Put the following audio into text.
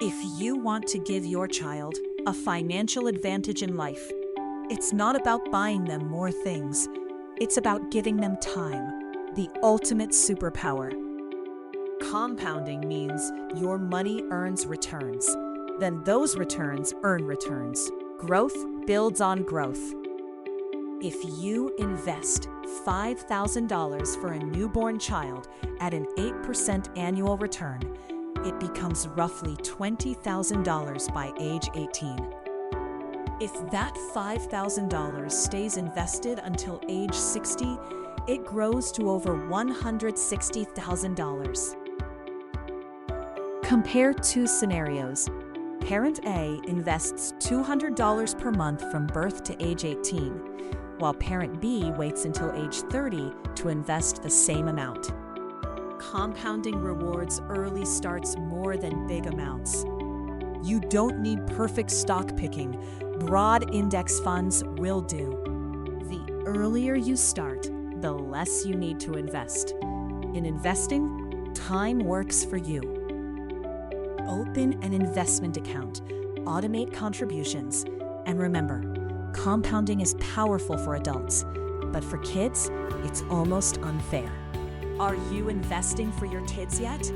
If you want to give your child a financial advantage in life, it's not about buying them more things. It's about giving them time, the ultimate superpower. Compounding means your money earns returns. Then those returns earn returns. Growth builds on growth. If you invest $5,000 for a newborn child at an 8% annual return, it becomes roughly $20,000 by age 18. If that $5,000 stays invested until age 60, it grows to over $160,000. Compare two scenarios. Parent A invests $200 per month from birth to age 18, while Parent B waits until age 30 to invest the same amount. Compounding rewards early starts more than big amounts. You don't need perfect stock picking. Broad index funds will do. The earlier you start, the less you need to invest. In investing, time works for you. Open an investment account, automate contributions, and remember, compounding is powerful for adults, but for kids, it's almost unfair. Are you investing for your kids yet?